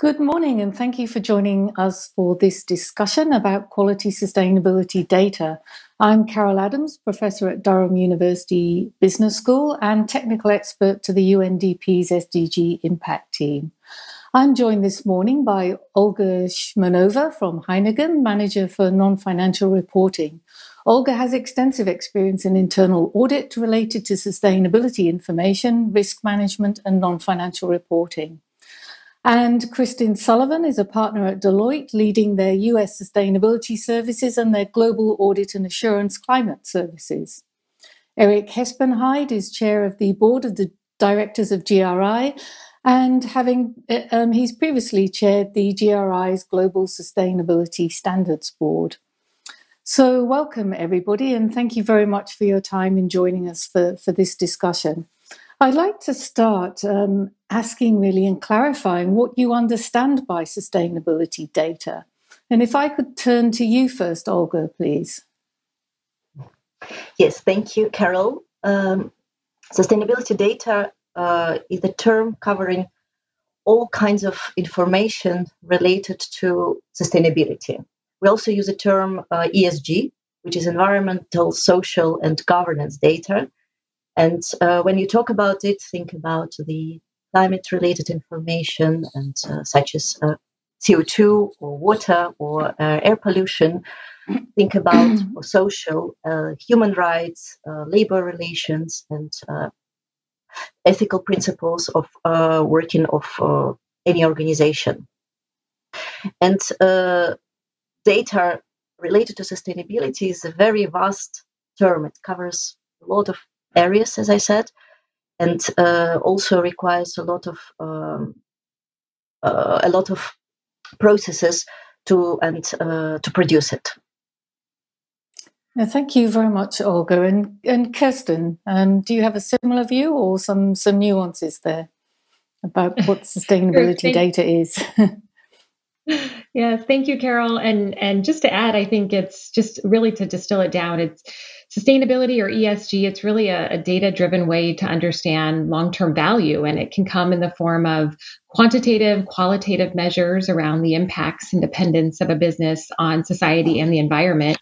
Good morning, and thank you for joining us for this discussion about quality sustainability data. I'm Carol Adams, Professor at Durham University Business School and Technical Expert to the UNDP's SDG Impact Team. I'm joined this morning by Olga Smirnova from Heineken, Manager for Non-Financial Reporting. Olga has extensive experience in internal audit related to sustainability information, risk management, and non-financial reporting. And Kristen Sullivan is a partner at Deloitte, leading their US sustainability services and their global audit and assurance climate services. Eric Hespenheide is chair of the board of the directors of GRI, and he's previously chaired the GRI's Global Sustainability Standards Board. So welcome, everybody, and thank you very much for your time in joining us for this discussion. I'd like to start asking really and clarifying what you understand by sustainability data. And if I could turn to you first, Olga, please. Yes, thank you, Carol. Sustainability data is a term covering all kinds of information related to sustainability. We also use the term ESG, which is environmental, social, and governance data. And when you talk about it, think about the climate-related information, and such as CO2 or water or air pollution. Think about social, human rights, labor relations, and ethical principles of working of any organization. And data related to sustainability is a very vast term. It covers a lot of areas, as I said, and also requires a lot of processes to produce it. Thank you very much, Olga. And Kirsten, do you have a similar view or some nuances there about what sustainability data is? Yeah, thank you, Carol. And just to add, I think it's just really to distill it down. It's sustainability, or ESG. It's really a data-driven way to understand long-term value, and it can come in the form of quantitative, qualitative measures around the impacts and dependence of a business on society and the environment,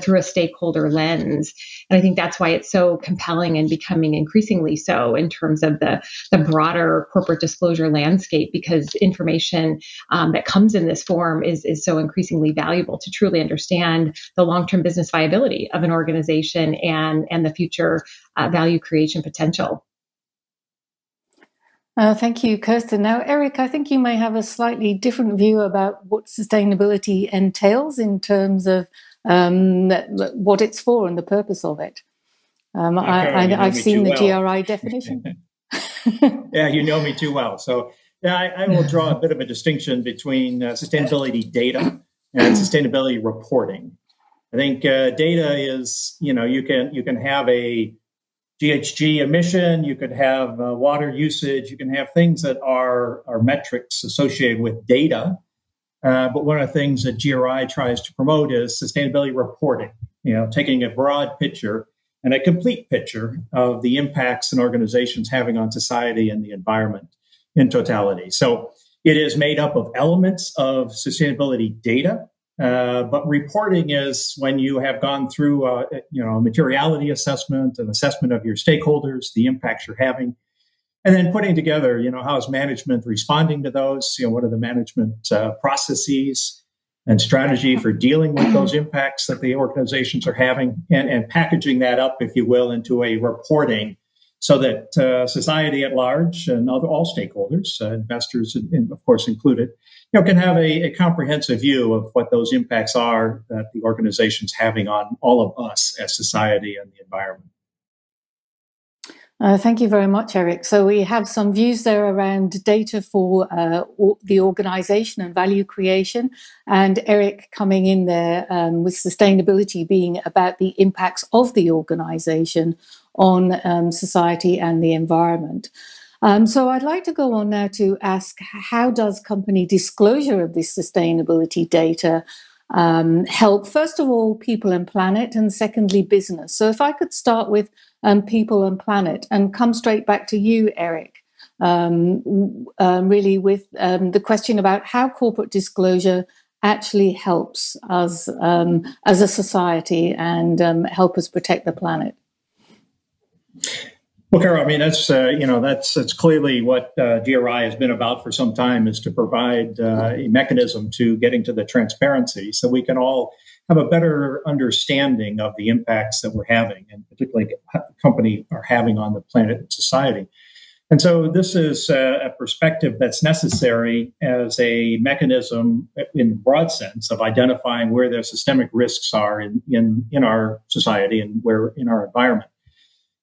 through a stakeholder lens. And I think that's why it's so compelling and becoming increasingly so in terms of the broader corporate disclosure landscape, because information that comes in this form is so increasingly valuable to truly understand the long-term business viability of an organization and the future value creation potential. Thank you, Kirsten. Now, Eric, I think you may have a slightly different view about what sustainability entails in terms of what it's for and the purpose of it. I've seen the GRI definition. Yeah, you know me too well. So yeah, I will draw a bit of a distinction between sustainability data and sustainability reporting. I think data is, you can have a GHG emission, you could have water usage, you can have things that are metrics associated with data. But one of the things that GRI tries to promote is sustainability reporting, taking a broad picture and a complete picture of the impacts an organization's having on society and the environment in totality. So it is made up of elements of sustainability data, but reporting is when you have gone through a materiality assessment, an assessment of your stakeholders, the impacts you're having, and then putting together, how is management responding to those? What are the management processes and strategy for dealing with those impacts that the organizations are having, and packaging that up, if you will, into a reporting so that society at large and all stakeholders, investors, and of course included, can have a comprehensive view of what those impacts are that the organization's having on all of us as society and the environment. Thank you very much, Eric. So we have some views there around data for the organization and value creation, and Eric coming in there with sustainability being about the impacts of the organization on society and the environment. So I'd like to go on now to ask, how does company disclosure of this sustainability data help, first of all, people and planet, and secondly, business? So if I could start with people and planet and come straight back to you, Eric. really with the question about how corporate disclosure actually helps us as a society and help us protect the planet. Well, Carol, I mean, that's clearly what GRI has been about for some time, is to provide a mechanism to getting to the transparency so we can all have a better understanding of the impacts that we're having, and particularly company are having on the planet and society. And so this is a perspective that's necessary as a mechanism in the broad sense of identifying where the systemic risks are in our society and where in our environment.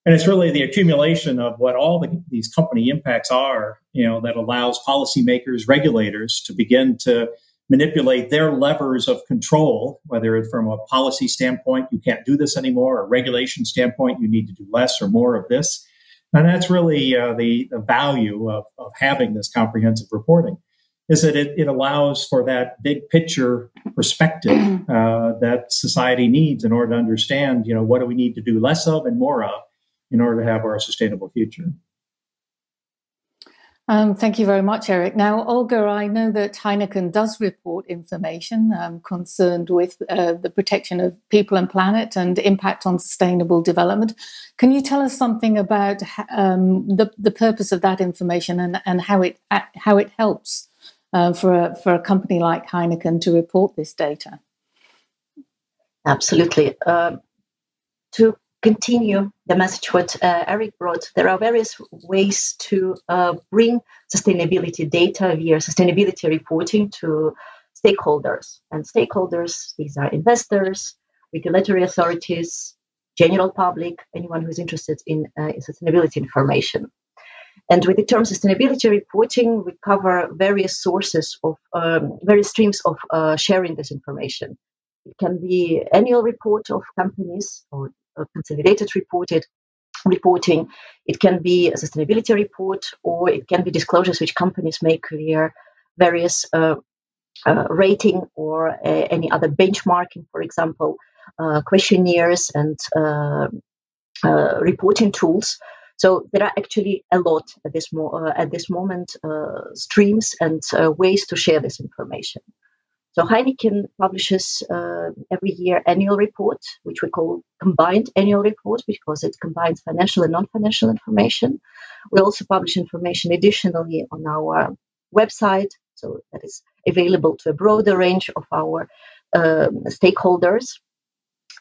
And it's really the accumulation of what all these company impacts are, that allows policymakers, regulators to begin to manipulate their levers of control, whether it's from a policy standpoint, you can't do this anymore, or a regulation standpoint, you need to do less or more of this. And that's really the value of having this comprehensive reporting, is that it allows for that big picture perspective that society needs in order to understand, what do we need to do less of and more of in order to have our sustainable future. Thank you very much, Eric. Now, Olga, I know that Heineken does report information concerned with the protection of people and planet and impact on sustainable development. Can you tell us something about the purpose of that information and how it helps for a company like Heineken to report this data? Absolutely. To continue the message what Eric brought, there are various ways to bring sustainability data via sustainability reporting to stakeholders. And stakeholders, these are investors, regulatory authorities, general public, anyone who's interested in sustainability information. And with the term sustainability reporting, we cover various sources of various streams of sharing this information. It can be annual report of companies or consolidated reporting. It can be a sustainability report, or it can be disclosures which companies make via various rating or any other benchmarking, for example, questionnaires and reporting tools. So there are actually a lot at this moment, streams and ways to share this information. So Heineken publishes every year annual report, which we call combined annual report, because it combines financial and non-financial information. We also publish information additionally on our website, so that is available to a broader range of our stakeholders,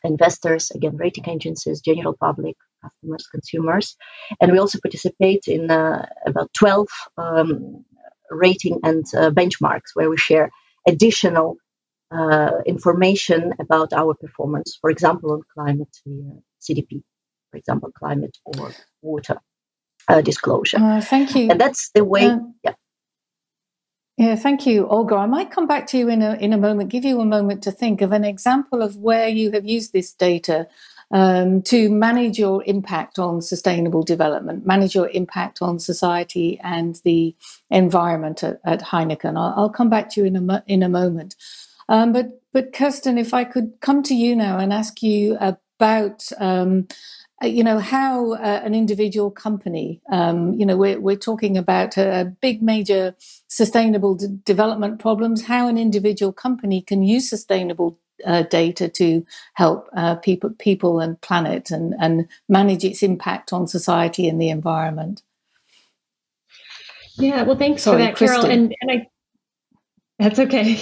investors, again, rating agencies, general public, customers, consumers. And we also participate in about 12 rating and benchmarks where we share additional information about our performance, for example, on climate CDP, for example, climate or water disclosure. Thank you. And that's the way. Yeah, thank you, Olga. I might come back to you in a moment, give you a moment to think of an example of where you have used this data to manage your impact on sustainable development, manage your impact on society and the environment at Heineken. I'll come back to you in a moment. But Kirsten, if I could come to you now and ask you about how an individual company, we're talking about big major sustainable development problems, how an individual company can use sustainable data to help people and planet and manage its impact on society and the environment. Yeah, well, thanks for that, Kristen. Carol. And that's okay.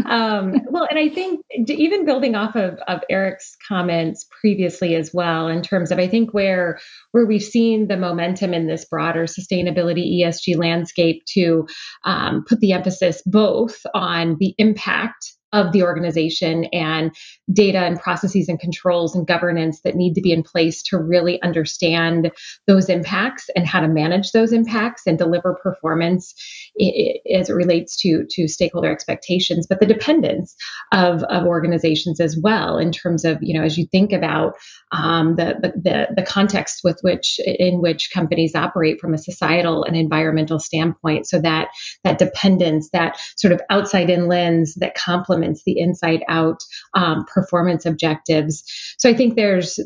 Well, and I think even building off of Eric's comments previously as well, in terms of, I think where we've seen the momentum in this broader sustainability ESG landscape to put the emphasis both on the impact of the organization and data and processes and controls and governance that need to be in place to really understand those impacts and how to manage those impacts and deliver performance as it relates to stakeholder expectations, but the dependence of organizations as well, in terms of, as you think about the context in which companies operate from a societal and environmental standpoint, so that dependence, that sort of outside in lens that complements elements, the inside out performance objectives. So I think there's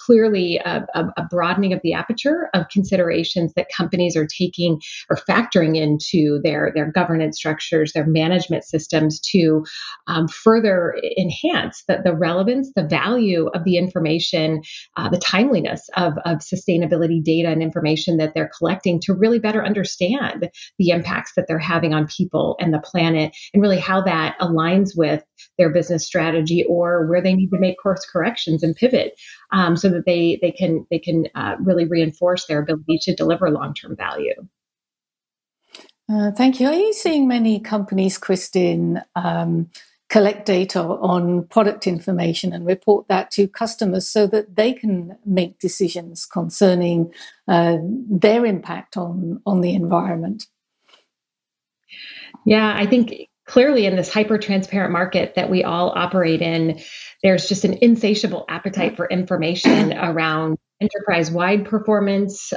clearly a broadening of the aperture of considerations that companies are taking or factoring into their governance structures, their management systems to further enhance the relevance, the value of the information, the timeliness of sustainability data and information that they're collecting to really better understand the impacts that they're having on people and the planet, and really how that aligns with their business strategy or where they need to make course corrections and pivot, so that they can really reinforce their ability to deliver long-term value. Thank you. Are you seeing many companies, Kristen, collect data on product information and report that to customers so that they can make decisions concerning their impact on the environment? Yeah, I think clearly in this hyper-transparent market that we all operate in, there's just an insatiable appetite for information around enterprise-wide performance,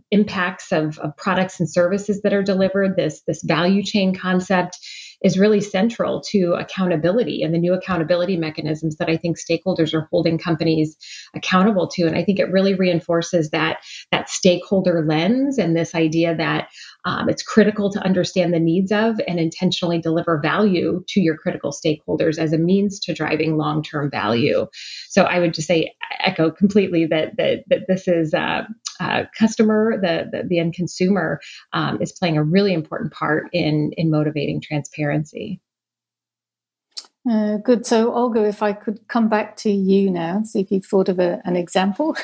impacts of products and services that are delivered. This value chain concept is really central to accountability and the new accountability mechanisms that I think stakeholders are holding companies accountable to. And I think it really reinforces that stakeholder lens and this idea that it's critical to understand the needs of and intentionally deliver value to your critical stakeholders as a means to driving long-term value. So I would just say, echo completely that this is customer, the end consumer is playing a really important part in motivating transparency. Good. So Olga, if I could come back to you now, see if you've thought of an example.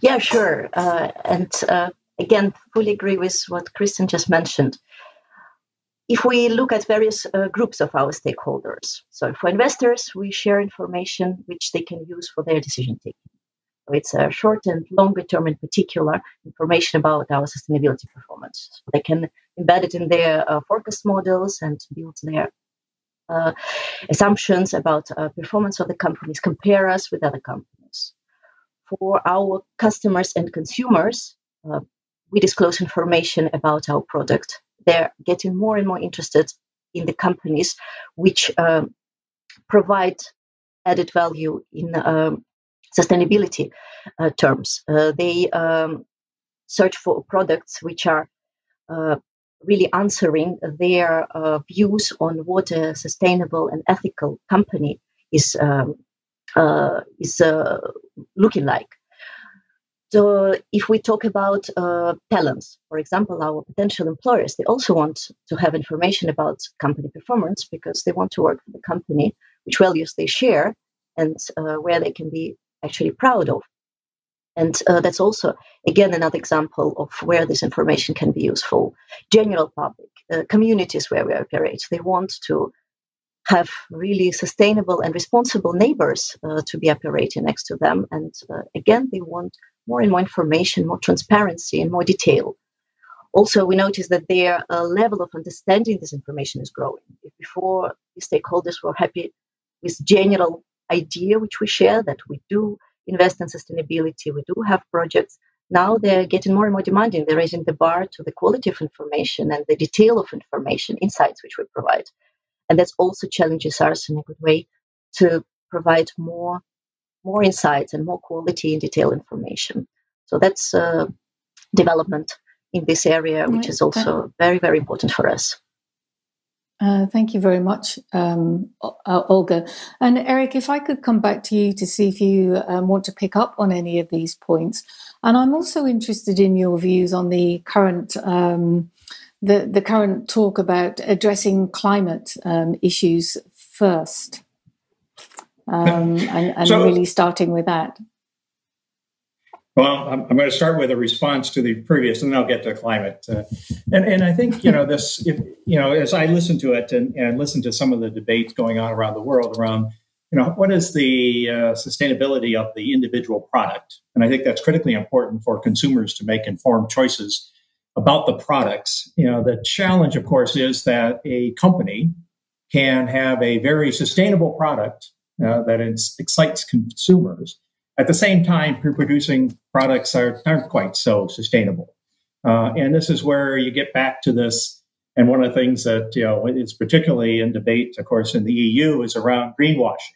Yeah, sure. Again, fully agree with what Kristen just mentioned. If we look at various groups of our stakeholders, so for investors, we share information which they can use for their decision taking. So it's a short and longer term, in particular, information about our sustainability performance. So they can embed it in their forecast models and build their assumptions about performance of the companies, compare us with other companies. For our customers and consumers, we disclose information about our product. They're getting more and more interested in the companies which provide added value in sustainability terms. They search for products which are really answering their views on what a sustainable and ethical company is looking like. So if we talk about talents, for example, our potential employers, they also want to have information about company performance because they want to work for the company which values they share and where they can be actually proud of. And that's also, again, another example of where this information can be useful. General public, communities where we operate, they want to have really sustainable and responsible neighbors to be operating next to them. And again, they want more and more information, more transparency, and more detail. Also, we notice that their level of understanding this information is growing. If before, the stakeholders were happy with general idea which we share, that we do invest in sustainability, we do have projects. Now they're getting more and more demanding. They're raising the bar to the quality of information and the detail of information, insights which we provide. And that also challenges us in a good way to provide more insights and more quality and detailed information. So that's development in this area, which is also very, very important for us. Thank you very much, Olga. And Eric, if I could come back to you to see if you want to pick up on any of these points. And I'm also interested in your views on the current the current talk about addressing climate issues first, and really starting with that. Well, I'm going to start with a response to the previous, and then I'll get to climate. And I think, this, as I listen to it and listen to some of the debates going on around the world around, what is the sustainability of the individual product? And I think that's critically important for consumers to make informed choices about the products. The challenge, of course, is that a company can have a very sustainable product that excites consumers. At the same time, producing products aren't quite so sustainable. And this is where you get back to this And one of the things that, is particularly in debate, of course, in the EU is around greenwashing.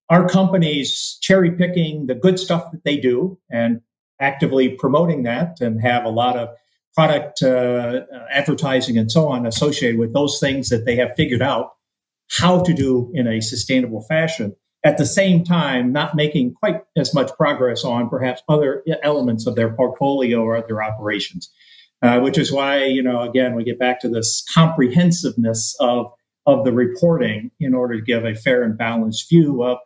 Are companies cherry picking the good stuff that they do and actively promoting that and have a lot of product advertising and so on associated with those things that they have figured out how to do in a sustainable fashion, at the same time not making quite as much progress on perhaps other elements of their portfolio or other operations, which is why, again, we get back to this comprehensiveness of the reporting in order to give a fair and balanced view of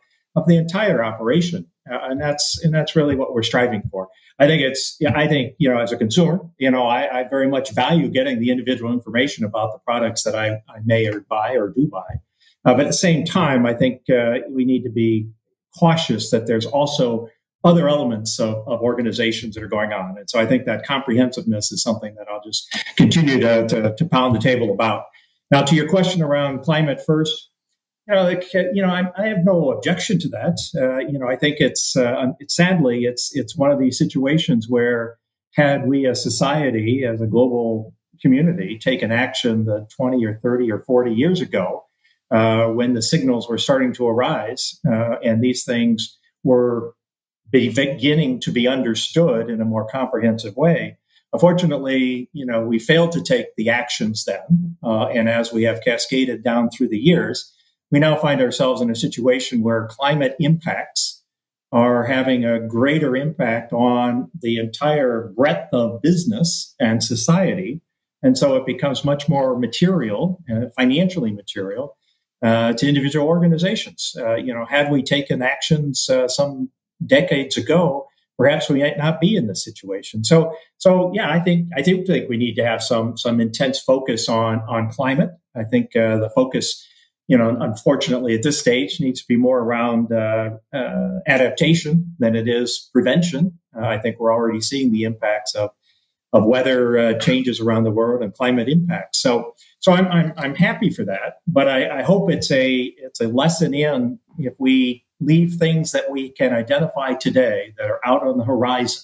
the entire operation. And that's really what we're striving for. I think as a consumer, I very much value getting the individual information about the products that I may or buy or do buy. But at the same time, I think we need to be cautious that there's also other elements of organizations that are going on. And so I think that comprehensiveness is something that I'll just continue to pound the table about. Now, to your question around climate first, I have no objection to that. I think it's sadly, it's one of these situations where had we as society, as a global community, taken action the 20 or 30 or 40 years ago, when the signals were starting to arise and these things were beginning to be understood in a more comprehensive way. Unfortunately, we failed to take the actions then. And as we have cascaded down through the years, we now find ourselves in a situation where climate impacts are having a greater impact on the entire breadth of business and society. And so it becomes much more material, financially material, to individual organizations. Had we taken actions some decades ago, perhaps we might not be in this situation. So yeah, I do think we need to have some intense focus on climate. I think the focus, unfortunately at this stage, needs to be more around adaptation than it is prevention. I think we're already seeing the impacts of weather changes around the world and climate impacts. So I'm happy for that, but I hope it's a lesson in, if we leave things that we can identify today that are out on the horizon,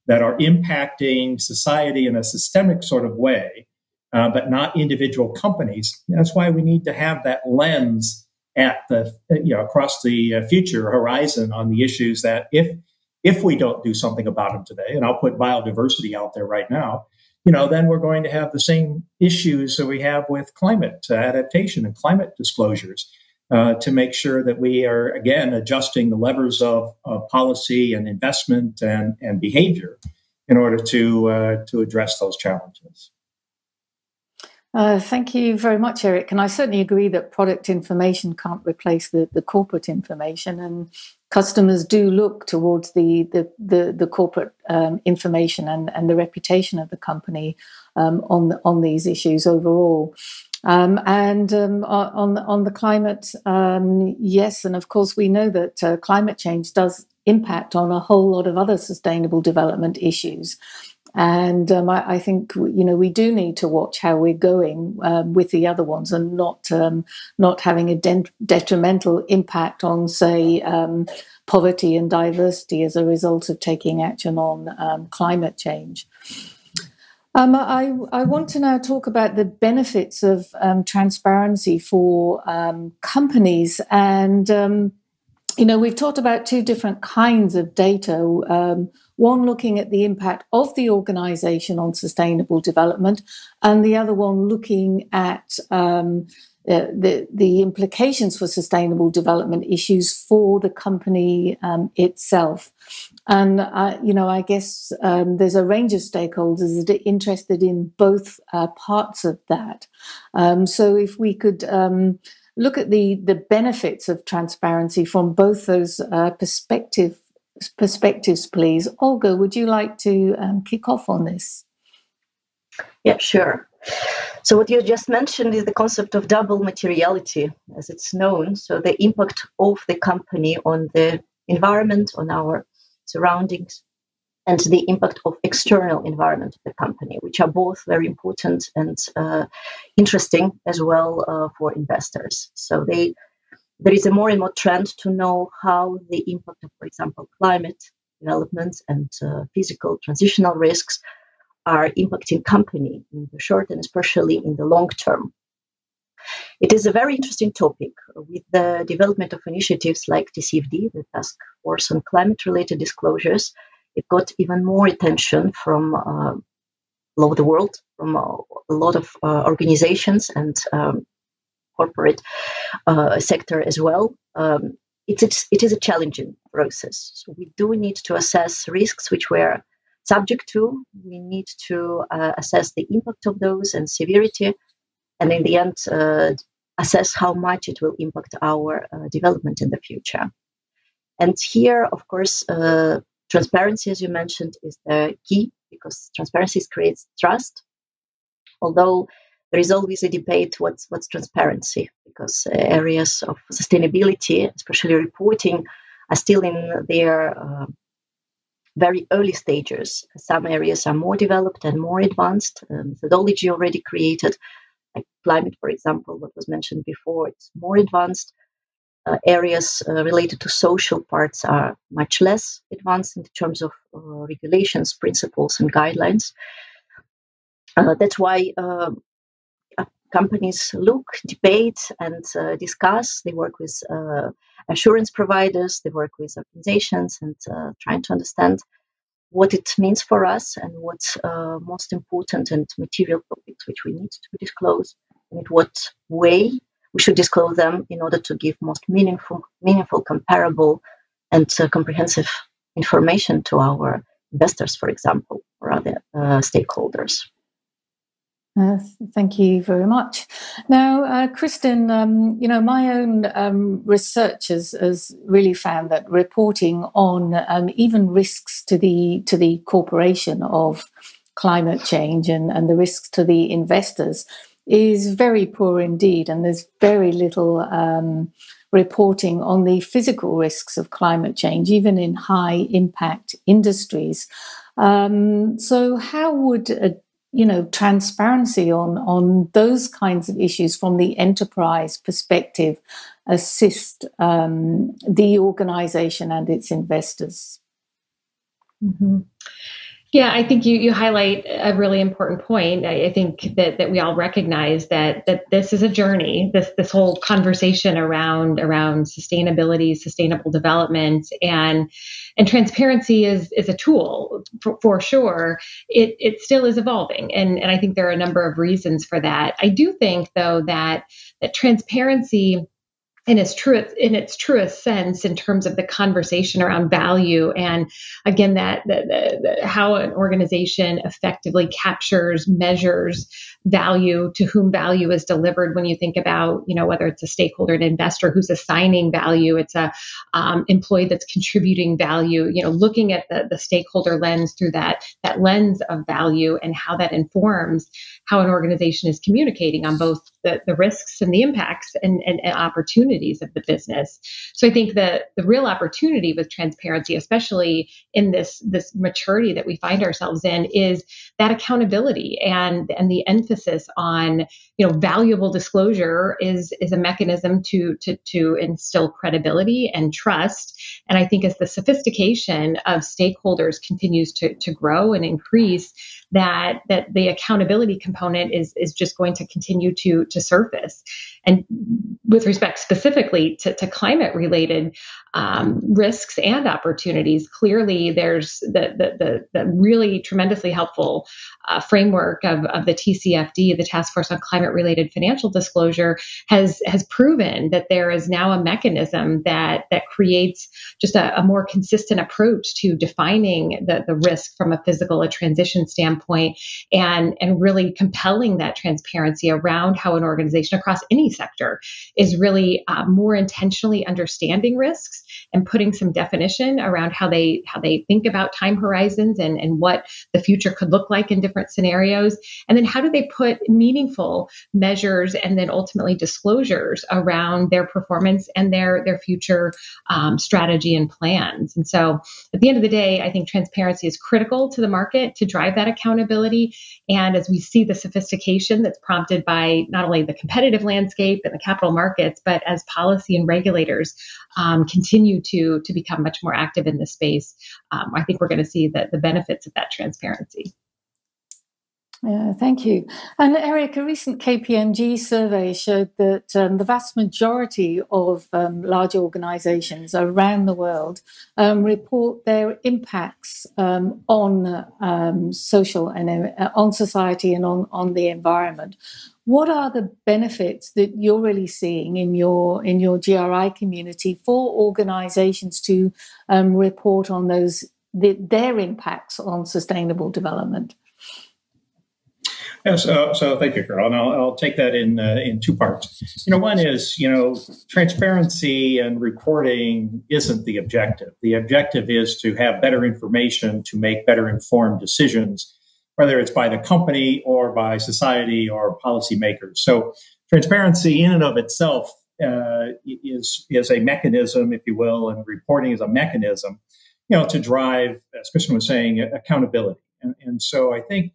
that are impacting society in a systemic sort of way, but not individual companies. That's why we need to have that lens at across the future horizon on the issues that if we don't do something about them today, and I'll put biodiversity out there right now, then we're going to have the same issues that we have with climate adaptation and climate disclosures, to make sure that we are, again, adjusting the levers of policy and investment and behavior in order to address those challenges. Thank you very much, Eric. And I certainly agree that product information can't replace the corporate information, and customers do look towards the corporate information and the reputation of the company on these issues overall. And on the climate, yes, and of course we know that climate change does impact on a whole lot of other sustainable development issues. And I think we do need to watch how we're going with the other ones, and not having a detrimental impact on, say, poverty and diversity as a result of taking action on climate change. I want to now talk about the benefits of transparency for companies, and we've talked about two different kinds of data. One looking at the impact of the organization on sustainable development, and the other one looking at the implications for sustainable development issues for the company itself. And, I guess there's a range of stakeholders that are interested in both parts of that. So if we could look at the benefits of transparency from both those perspectives, please. Olga, would you like to kick off on this? Yeah, sure. So what you just mentioned is the concept of double materiality, as it's known. So the impact of the company on the environment, on our surroundings, and the impact of external environment of the company, which are both very important and interesting as well for investors. So there is a more and more trend to know how the impact of, for example, climate development and physical transitional risks are impacting company in the short and especially in the long term. It is a very interesting topic with the development of initiatives like TCFD, the Task Force on Climate-Related Disclosures. It got even more attention from all over the world, from a lot of organizations and corporate sector as well. It is a challenging process. So we do need to assess risks which we're subject to. We need to assess the impact of those and severity, and in the end, assess how much it will impact our development in the future. And here, of course, transparency, as you mentioned, is the key, because transparency creates trust. Although there is always a debate what's transparency, because areas of sustainability, especially reporting, are still in their very early stages. Some areas are more developed and more advanced, methodology already created, like climate, for example, what was mentioned before, it's more advanced. Areas related to social parts are much less advanced in terms of regulations, principles, and guidelines. That's why companies look, debate, and discuss. They work with assurance providers, they work with organizations, and trying to understand what it means for us and what's most important and material topics which we need to disclose, and in what way we should disclose them in order to give most meaningful, comparable, and comprehensive information to our investors, for example, or other stakeholders. Thank you very much. Now, Kristen, my own research has really found that reporting on even risks to the corporation of climate change and the risks to the investors is very poor indeed, and there's very little reporting on the physical risks of climate change, even in high impact industries. So how would transparency on those kinds of issues from the enterprise perspective assist the organization and its investors? Mm-hmm. Yeah, I think you highlight a really important point. I think that we all recognize that this is a journey. This whole conversation around sustainability, sustainable development, and transparency is a tool for sure. It still is evolving, and I think there are a number of reasons for that. I do think though that transparency in its truest sense, in terms of the conversation around value, and again that how an organization effectively captures, measures value, to whom value is delivered. When you think about whether it's a stakeholder, an investor who's assigning value, it's a employee that's contributing value. Looking at the stakeholder lens through that lens of value, and how that informs how an organization is communicating on both the risks and the impacts and opportunities of the business. So I think that the real opportunity with transparency, especially in this maturity that we find ourselves in, is that accountability and the emphasis on valuable disclosure is a mechanism to instill credibility and trust. And I think as the sophistication of stakeholders continues to grow and increase, that the accountability component is just going to continue to surface. And with respect specifically to climate related risks and opportunities, clearly there's the really tremendously helpful framework of the TCFD, the Task Force on Climate Related Financial Disclosure, has proven that there is now a mechanism that creates just a more consistent approach to defining the risk from a physical, a transition standpoint, and really compelling that transparency around how an organization across any sector is really more intentionally understanding risks and putting some definition around how they think about time horizons and what the future could look like in different scenarios. And then how do they put meaningful measures and then ultimately disclosures around their performance and their future strategy and plans. And so at the end of the day, I think transparency is critical to the market to drive that accountability. And as we see the sophistication that's prompted by not only the competitive landscape and the capital markets, but as policy and regulators continue to become much more active in this space, I think we're going to see the benefits of that transparency. Yeah, thank you. And Eric, a recent KPMG survey showed that the vast majority of large organizations around the world report their impacts on social and on society and on the environment. What are the benefits that you're really seeing in your GRI community for organizations to report on their impacts on sustainable development? Yeah, so thank you, Carol. And I'll take that in two parts. One is, transparency and reporting isn't the objective. The objective is to have better information to make better informed decisions, whether it's by the company or by society or policymakers. So transparency in and of itself is a mechanism, if you will, and reporting is a mechanism, to drive, as Kristen was saying, accountability. And so I think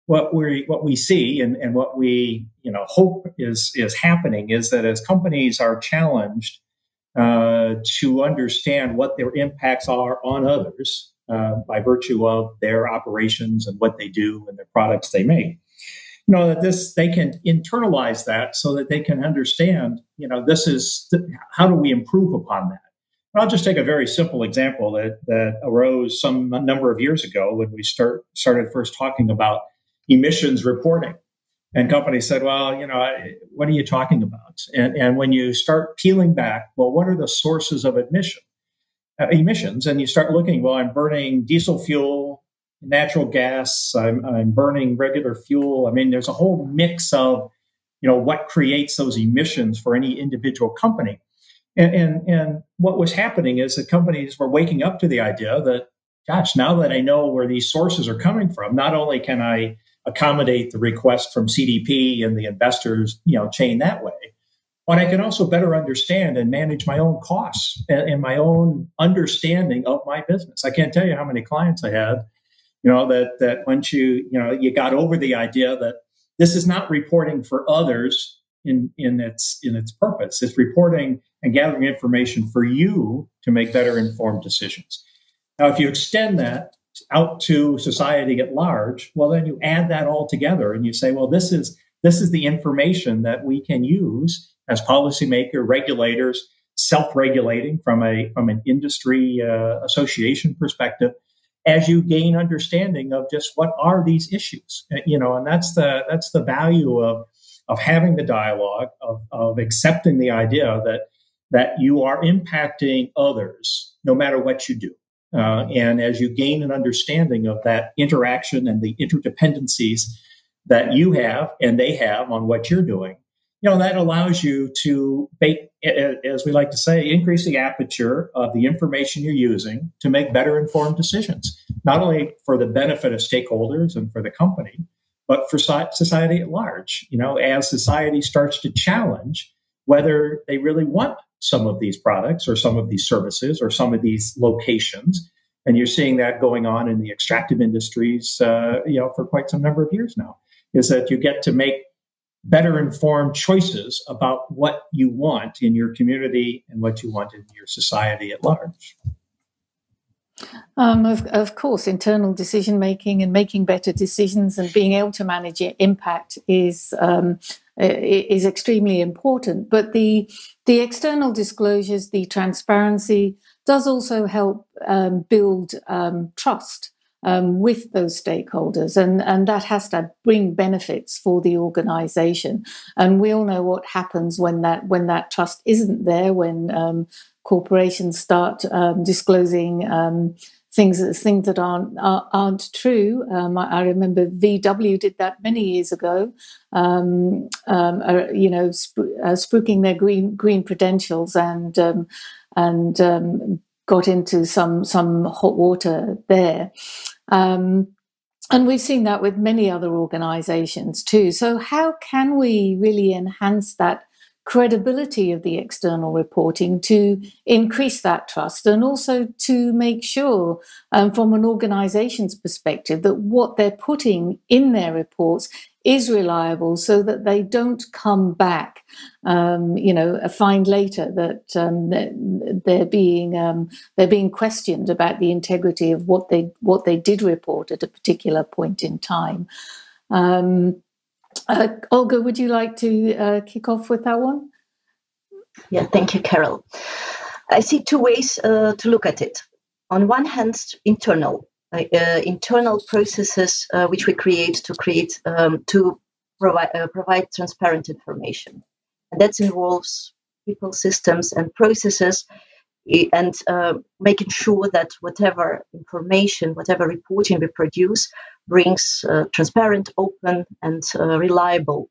what we see and what we hope is happening is that as companies are challenged to understand what their impacts are on others by virtue of their operations and what they do and their products they make, that they can internalize that so that they can understand, how do we improve upon that? And I'll just take a very simple example that arose some number of years ago when we started first talking about emissions reporting. And companies said, well, what are you talking about? And when you start peeling back, well, what are the sources of emissions? And you start looking, well, I'm burning diesel fuel, natural gas, I'm burning regular fuel. I mean, there's a whole mix of, what creates those emissions for any individual company. And what was happening is that companies were waking up to the idea that, gosh, now that I know where these sources are coming from, not only can I accommodate the request from CDP and the investors, chain that way, but I can also better understand and manage my own costs and my own understanding of my business. I can't tell you how many clients I had, that once you got over the idea that this is not reporting for others in its purpose. It's reporting and gathering information for you to make better informed decisions. Now, if you extend that out to society at large, well, then you add that all together and you say, well, this is the information that we can use as policymaker, regulators, self-regulating from an industry association perspective, as you gain understanding of just what are these issues, and that's the value of having the dialogue, of accepting the idea that you are impacting others no matter what you do. And as you gain an understanding of that interaction and the interdependencies that you have and they have on what you're doing, that allows you to, as we like to say, increase the aperture of the information you're using to make better informed decisions, not only for the benefit of stakeholders and for the company, but for society at large. As society starts to challenge whether they really want some of these products or some of these services or some of these locations. And you're seeing that going on in the extractive industries, for quite some number of years now, is that you get to make better informed choices about what you want in your community and what you want in your society at large. Of course, internal decision making and making better decisions and being able to manage your impact is extremely important. But the external disclosures, the transparency, does also help build trust with those stakeholders, and that has to bring benefits for the organization. And we all know what happens when that trust isn't there, when corporations start disclosing things that aren't true. I remember VW did that many years ago, spruiking their green credentials and got into some hot water there. And we've seen that with many other organizations too. So how can we really enhance that credibility of the external reporting to increase that trust, and also to make sure from an organization's perspective that what they're putting in their reports is reliable, so that they don't come back, find later that they're being questioned about the integrity of what they did report at a particular point in time. Olga, would you like to kick off with that one? Yeah, thank you, Carol. I see two ways to look at it. On one hand, internal processes which we create to provide transparent information, and that involves people, systems, and processes, and making sure that whatever information, whatever reporting we produce brings transparent, open, and reliable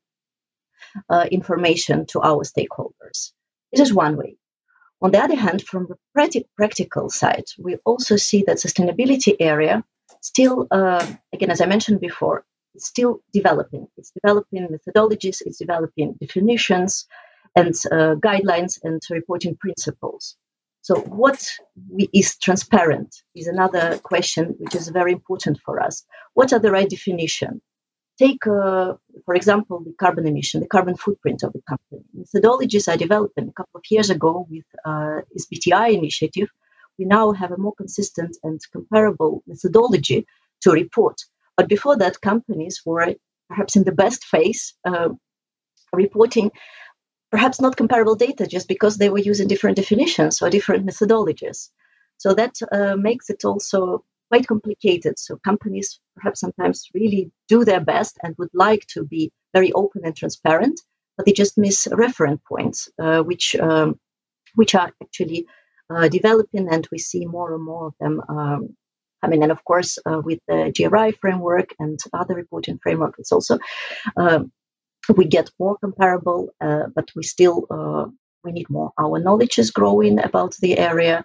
information to our stakeholders. This is one way. On the other hand, from the practical side, we also see that sustainability area still, again, as I mentioned before, it's still developing. It's developing methodologies, it's developing definitions and guidelines and reporting principles. So what is transparent is another question which is very important for us. What are the right definition? Take, for example, the carbon emission, the carbon footprint of the company. Methodologies are developed a couple of years ago with SBTI initiative. We now have a more consistent and comparable methodology to report. But before that, companies were perhaps in the best phase, reporting perhaps not comparable data just because they were using different definitions or different methodologies. So that makes it also quite complicated. So companies perhaps sometimes really do their best and would like to be very open and transparent, but they just miss reference points, which are actually developing, and we see more and more of them coming. And of course, with the GRI framework and other reporting framework, it's also we get more comparable, but we still we need more. Our knowledge is growing about the area.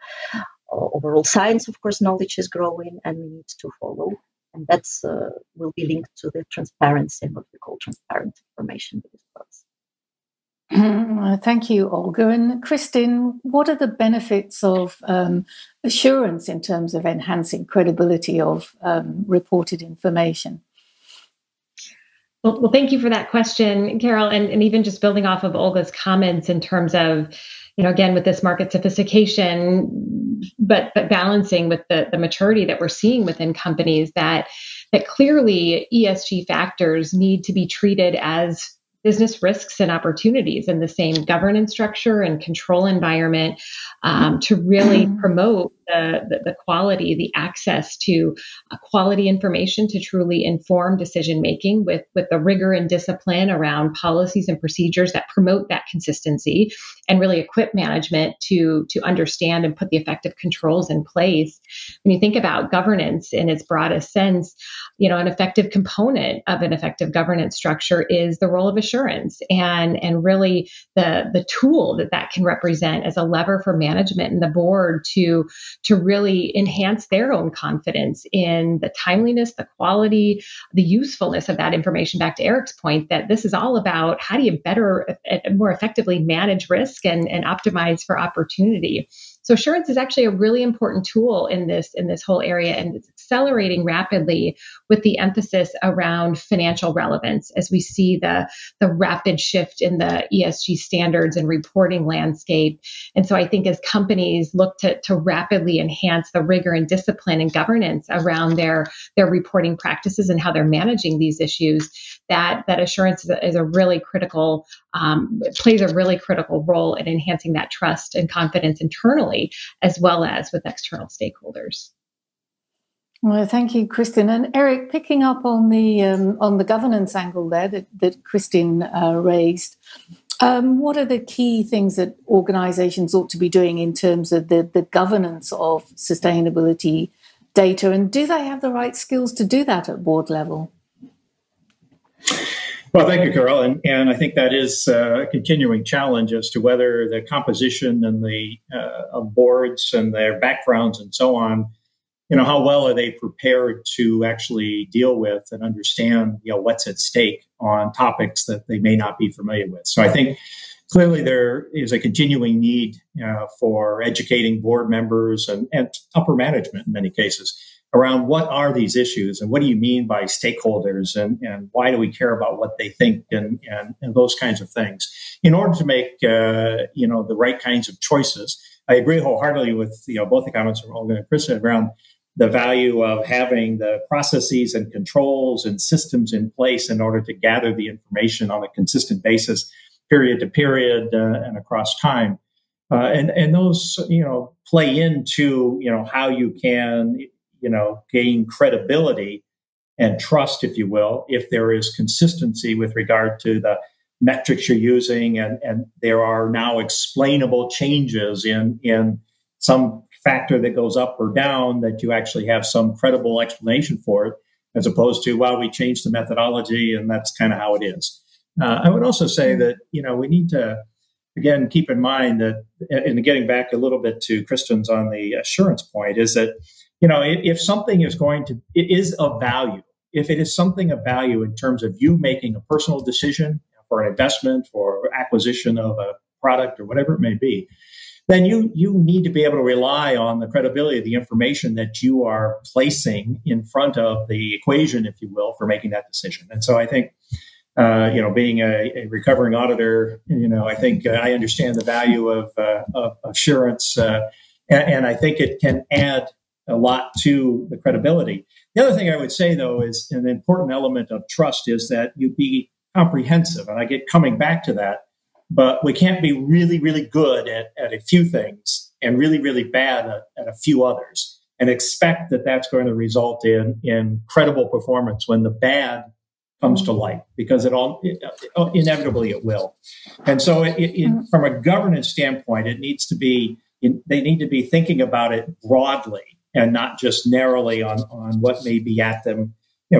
Overall science, of course, knowledge is growing, and we need to follow. And that's will be linked to the transparency and what we call transparent information. Thank you, Olga. And Kristen, what are the benefits of assurance in terms of enhancing credibility of reported information? Well, thank you for that question, Carol, and even just building off of Olga's comments in terms of, again, with this market sophistication, but balancing with the maturity that we're seeing within companies, that clearly ESG factors need to be treated as business risks and opportunities in the same governance structure and control environment, to really promote the quality, the access to quality information to truly inform decision making with the rigor and discipline around policies and procedures that promote that consistency, and really equip management to understand and put the effective controls in place. When you think about governance in its broadest sense, an effective component of an effective governance structure is the role of assurance, and really the tool that can represent as a lever for management and the board to really enhance their own confidence in the timeliness, the quality, the usefulness of that information. Back to Eric's point, that this is all about how do you better and more effectively manage risk and optimize for opportunity. So assurance is actually a really important tool in this whole area, and it's accelerating rapidly with the emphasis around financial relevance as we see the rapid shift in the ESG standards and reporting landscape. And so I think as companies look to rapidly enhance the rigor and discipline and governance around their reporting practices and how they're managing these issues, that assurance is a really critical, plays a really critical role in enhancing that trust and confidence internally, as well as with external stakeholders. Well, thank you, Kristen. And Eric, picking up on the governance angle there that Kristen raised, what are the key things that organizations ought to be doing in terms of the governance of sustainability data? And do they have the right skills to do that at board level? Well, thank you, Carol. And I think that is a continuing challenge as to whether the composition and the of boards and their backgrounds and so on, how well are they prepared to actually deal with and understand, what's at stake on topics that they may not be familiar with. So I think clearly there is a continuing need for educating board members and upper management in many cases around what are these issues and what do you mean by stakeholders and why do we care about what they think and those kinds of things in order to make the right kinds of choices. I agree wholeheartedly with both the comments from Olga and Kristen around the value of having the processes and controls and systems in place in order to gather the information on a consistent basis, period to period, and across time. And those, play into, how you can, gain credibility and trust, if you will, if there is consistency with regard to the metrics you're using, and there are now explainable changes in some factor that goes up or down, that you actually have some credible explanation for it, as opposed to, well, we changed the methodology and that's kind of how it is. I would also say that, we need to, again, keep in mind that, and getting back a little bit to Kristen's on the assurance point, is that, if something is it is of value, if it is something of value in terms of you making a personal decision for an investment, for acquisition of a product or whatever it may be, then you need to be able to rely on the credibility of the information that you are placing in front of the equation, if you will, for making that decision. And so I think, being a recovering auditor, I think I understand the value of assurance, and I think it can add a lot to the credibility. The other thing I would say, though, is an important element of trust is that you be comprehensive. And I get coming back to that, but we can't be really, really good at a few things and really, really bad at a few others, and expect that that's going to result in credible performance when the bad comes to light, because inevitably it will. And so from a governance standpoint, they need to be thinking about it broadly and not just narrowly on what may be at them,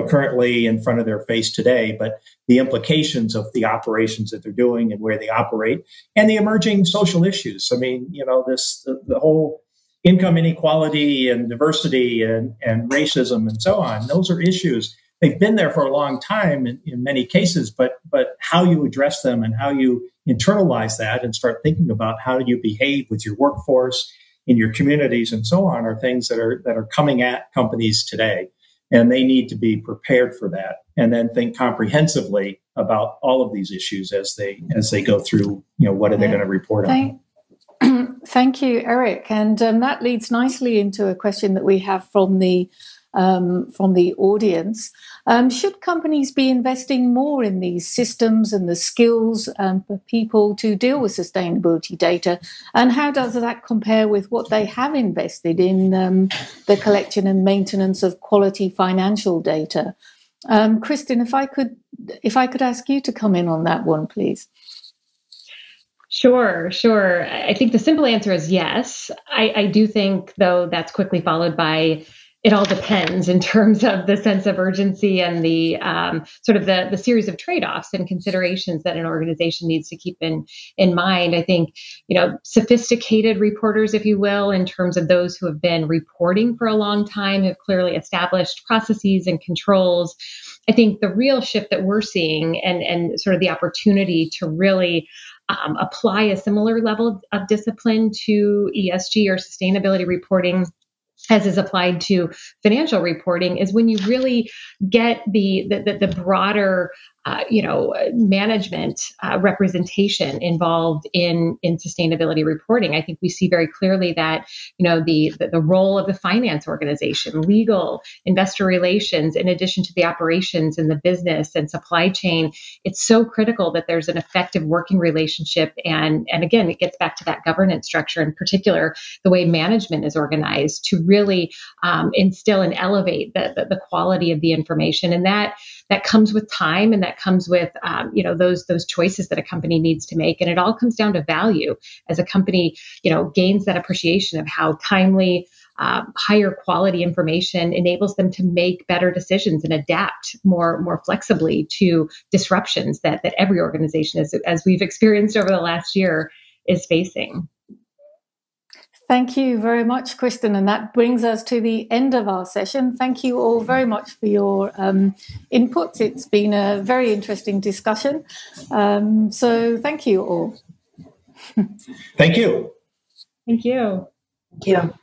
currently in front of their face today, but the implications of the operations that they're doing and where they operate, and the emerging social issues. I mean, the whole income inequality and diversity and racism and so on, those are issues. They've been there for a long time in many cases, but how you address them and how you internalize that and start thinking about how you behave with your workforce, in your communities, and so on, are things that are coming at companies today. And they need to be prepared for that, and then think comprehensively about all of these issues as they go through, what are they going to report on. Thank you, Eric. And that leads nicely into a question that we have from the audience. Should companies be investing more in these systems and the skills for people to deal with sustainability data? And how does that compare with what they have invested in the collection and maintenance of quality financial data? Kristen, if I could ask you to come in on that one, please. Sure. I think the simple answer is yes. I do think, though, that's quickly followed by it all depends, in terms of the sense of urgency and the sort of the series of trade-offs and considerations that an organization needs to keep in mind. I think, sophisticated reporters, if you will, in terms of those who have been reporting for a long time, have clearly established processes and controls. I think the real shift that we're seeing, and sort of the opportunity to really apply a similar level of discipline to ESG or sustainability reporting as is applied to financial reporting, is when you really get the broader management representation involved in sustainability reporting. I think we see very clearly that the role of the finance organization, legal, investor relations, in addition to the operations and the business and supply chain, it's so critical that there's an effective working relationship. And again, it gets back to that governance structure, in particular the way management is organized, to really instill and elevate the quality of the information. And that comes with time, and that comes with those choices that a company needs to make. And it all comes down to value. As a company gains that appreciation of how timely, higher quality information enables them to make better decisions and adapt more flexibly to disruptions that every organization, as we've experienced over the last year, is facing. Thank you very much, Kristen. And that brings us to the end of our session. Thank you all very much for your inputs. It's been a very interesting discussion. So thank you all. Thank you. Thank you. Thank you.